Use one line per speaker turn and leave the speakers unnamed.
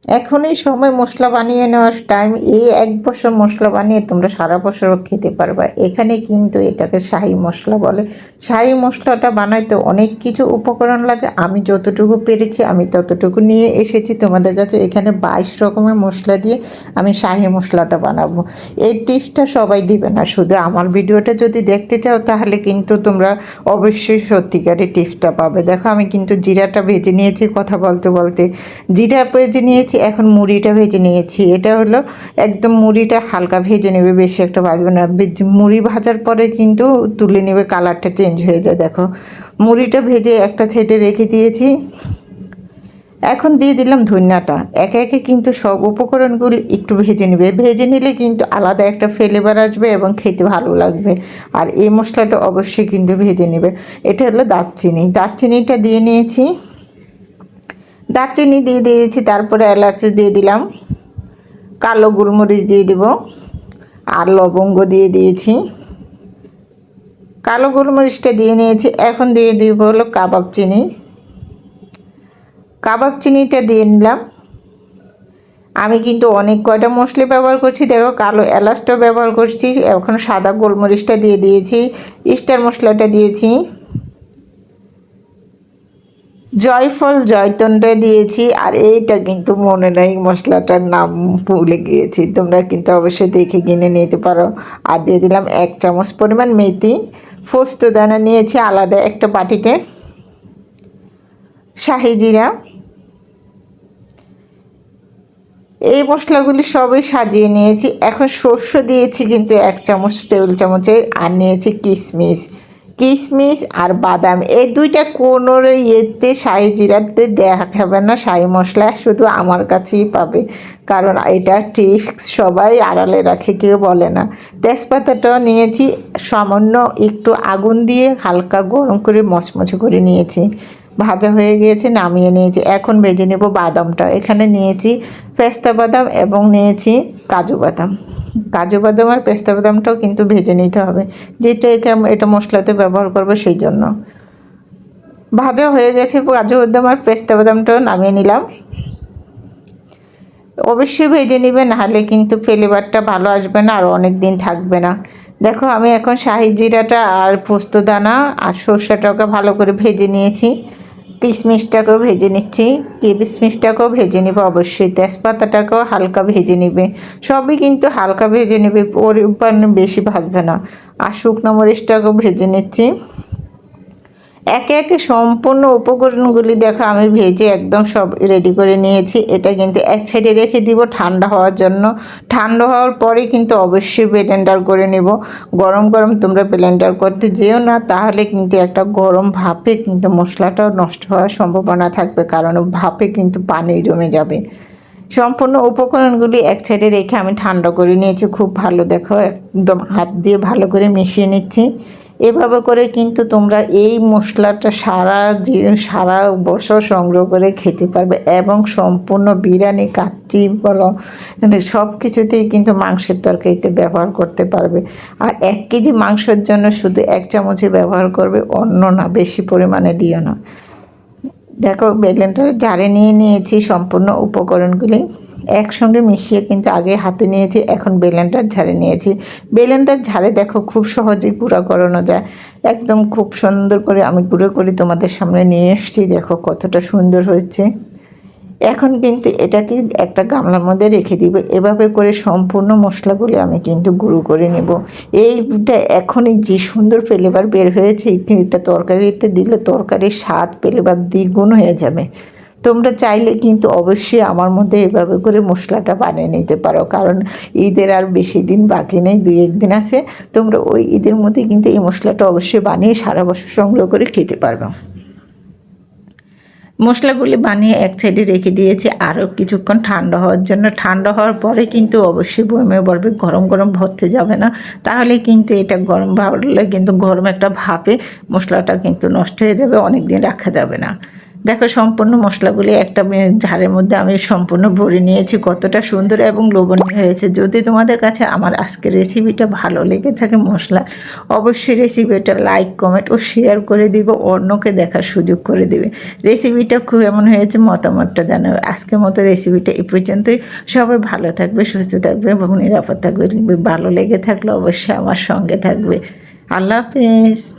এখন এই সময় মশলা বানিয়ে নেওয়ার টাইম, এই 1 বছর মশলা বানিয়ে তোমরা সারা বছরও খেতে পারবা। এখানে কিন্তু এটাকে শাহি মশলা বলে। শাহি মশলাটা বানাইতে অনেক কিছু উপকরণ লাগে, আমি যতটুকু পেরেছি আমি ততটুকু নিয়ে এসেছি তোমাদের কাছে। এখানে 22 রকমের মশলা দিয়ে আমি শাহি মশলাটা বানাবো। এই টিপসটা সবাই দিবে না, শুধু আমার ভিডিওটা যদি দেখতে চাও তাহলে কিন্তু তোমরা অবশ্যই সত্যিকারের টিপসটা পাবে। দেখো আমি কিন্তু জিরাটা ভেজে নিয়েছি কথা বলতে বলতে, জিরা ভেজে নিয়েছি। এখন মুড়িটা ভেজে নিয়েছি। এটা হলো একদম মুড়িটা হালকা ভেজে নেবে, বেশি একটা ভাজবে না। মুড়ি ভাজার পরে কিন্তু তুলে নেবে, কালারটা চেঞ্জ হয়ে যায়। দেখো মুড়িটা ভেজে একটা সাইডে রেখে দিয়েছি। এখন দিয়ে দিলাম ধনিয়াটা। একে একে কিন্তু সব উপকরণগুলো একটু ভেজে নেবে, ভেজে নিলে কিন্তু আলাদা একটা ফ্লেভার আসবে এবং খেতে ভালো লাগবে। আর এই মশলাটা অবশ্যই কিন্তু ভেজে নেবে। এটা হলো দারচিনি, দারচিনিটা দিয়ে নিয়েছি। দারচিনি দিয়ে দিয়েছি, তারপরে এলাচ দিয়ে দিলাম, কালো গোলমরিচ দিয়ে দেব, আর লবঙ্গ দিয়ে দিয়েছি। কালো গোলমরিচটা দিয়ে নিয়েছি। এখন দিয়ে দিব হলো কাবাব চিনি, কাবাব চিনিটা দিয়ে নিলাম। আমি কিন্তু অনেক কয়টা মশলা ব্যবহার করছি, দেখো কালো এলাচটা ব্যবহার করছি। এখন সাদা গোলমরিচটা দিয়ে দিয়েছি, স্টার মশলাটা দিয়েছি, জয়ফল জয়তনটা দিয়েছি। আর এইটা কিন্তু মনে নাই, মশলাটার নাম ভুলে গিয়েছি, তোমরা কিন্তু অবশ্যই দেখে কিনে নিতে পারো। আর দিয়ে দিলাম 1 চামচ পরিমাণ মেথি, পোস্তদানা নিয়েছি আলাদা একটা বাটিতে, শাহি জিরা। এই মশলাগুলি সবই সাজিয়ে নিয়েছি। এখন সর্ষে দিয়েছি কিন্তু 1 চামচ টেবিল চামচে, আর নিয়েছি কিশমিশ, কিশমিশ আর বাদাম। এই দুইটা কোনো ইয়েতে শাহি জিরাতে দেখাবে না, শাহি মশলা শুধু আমার কাছেই পাবে, কারণ এটা টিপস সবাই আড়ালে রাখে, কেউ বলে না। তেজপাতাটাও নিয়েছি, সামান্য একটু আগুন দিয়ে হালকা গরম করে মচমচে করে নিয়েছি। ভাজা হয়ে গিয়েছে, নামিয়ে নিয়েছি। এখন ভেজে নেব বাদামটা। এখানে নিয়েছি পেস্তা বাদাম এবং নিয়েছি কাজু বাদাম। কাজু বাদাম আর পেস্তা বাদামটাও কিন্তু ভেজে নিতে হবে, যেহেতু এটা মশলাতে ব্যবহার করবে সেই জন্য। ভাজা হয়ে গেছে কাজু বাদাম আর পেস্তা বাদামটাও নামিয়ে নিলাম। অবশ্যই ভেজে নেবে, নাহলে কিন্তু ফ্লেভারটা ভালো আসবে না আর অনেক দিন থাকবে না। দেখো আমি এখন শাহি জিরাটা আর পোস্তদানা আর সর্ষেটাকে ভালো করে ভেজে নিয়েছি। কিশমিশটাকেও ভেজে নিচ্ছি, কিশমিশটাকেও ভেজে নেবে অবশ্যই, তেজপাতাটাকেও হালকা ভেজে নেবে। সবই কিন্তু হালকা ভেজে নেবে, পরিমাণে বেশি ভাজবে না। আর শুকনো মরিচটাকেও ভেজে নিচ্ছি। একে একে সম্পূর্ণ উপকরণগুলি দেখো আমি ভেজে একদম সব রেডি করে নিয়েছি। এটা কিন্তু এক সাইডে রেখে দিব ঠান্ডা হওয়ার জন্য। ঠান্ডা হওয়ার পরে কিন্তু অবশ্যই ব্লেন্ডার করে নেব। গরম গরম তোমরা ব্লেন্ডার করতে যেও না, তাহলে কিন্তু একটা গরম ভাপে কিন্তু মশলাটাও নষ্ট হওয়ার সম্ভাবনা থাকবে, কারণ ভাপে কিন্তু পানি জমে যাবে। সম্পূর্ণ উপকরণগুলি এক সাইডে রেখে আমি ঠান্ডা করে নিয়েছি খুব ভালো। দেখো একদম হাত দিয়ে ভালো করে মিশিয়ে নিচ্ছি। এভাবে করে কিন্তু তোমরা এই মশলাটা সারা বছর সংগ্রহ করে খেতে পারবে, এবং সম্পূর্ণ বিরিয়ানি কাচ্চি বলো মানে সব কিছুতেই কিন্তু মাংসের তরকারিতে ব্যবহার করতে পারবে। আর 1 কেজি মাংসের জন্য শুধু 1 চামচই ব্যবহার করবে, অন্য না, বেশি পরিমাণে দিও না। দেখো ব্লেন্ডারে জারে নিয়ে নিয়েছি সম্পূর্ণ উপকরণগুলি একসঙ্গে মিশিয়ে, কিন্তু আগে হাতে নিয়েছি, এখন ব্লেন্ডার ঝাড়ে নিয়েছি। ব্লেন্ডার ঝাড়ে দেখো খুব সহজেই গুঁড়া করানো যায়, একদম খুব সুন্দর করে আমি গুঁড়ো করে তোমাদের সামনে নিয়ে এসেছি। দেখো কতটা সুন্দর হয়েছে। এখন কিন্তু এটাকে একটা গামলার মধ্যে রেখে দিব। এভাবে করে সম্পূর্ণ মশলাগুলি আমি কিন্তু গুঁড়ো করে নেব। এইটা এখনই যে সুন্দর ফ্লেভার বের হয়েছে, এটা তরকারিতে দিলে তরকারির স্বাদ ফ্লেভার দ্বিগুণ হয়ে যাবে। তোমরা চাইলে কিন্তু অবশ্যই আমার মধ্যে এভাবে করে মশলাটা বানিয়ে নিতে পারো, কারণ ঈদের আর বেশি দিন বাকি নেই, 2-1 দিন আছে। তোমরা ওই ঈদের মধ্যে কিন্তু এই মশলাটা অবশ্যই বানিয়ে সারা বছর সংগ্রহ করে খেতে পারবে। মশলাগুলি বানিয়ে এক সাইডে রেখে দিয়েছি আরও কিছুক্ষণ ঠান্ডা হওয়ার জন্য। ঠান্ডা হওয়ার পরে কিন্তু অবশ্যই বয়মে ভরবে, গরম গরম ভরতে যাবে না, তাহলে কিন্তু এটা গরম ভরলে কিন্তু গরম একটা ভাপে মশলাটা কিন্তু নষ্ট হয়ে যাবে, অনেক দিন রাখা যাবে না। দেখো সম্পূর্ণ মশলাগুলি একটা ঝাড়ের মধ্যে আমি সম্পূর্ণ ভরে নিয়েছি। কতটা সুন্দর এবং লোভনীয় হয়েছে। যদি তোমাদের কাছে আমার আজকের রেসিপিটা ভালো লেগে থাকে মশলা, অবশ্যই রেসিপিটা লাইক কমেন্ট ও শেয়ার করে দিবে, অন্যকে দেখার সুযোগ করে দেবে। রেসিপিটা খুব এমন হয়েছে মতামতটা জানাবে। আজকের মতো রেসিপিটা এই পর্যন্তই। সবাই ভালো থাকবে, সুস্থ থাকবে এবং নিরাপদ থাকবে। ভালো লেগে থাকলে অবশ্যই আমার সঙ্গে থাকবে। আল্লাহ হাফেজ।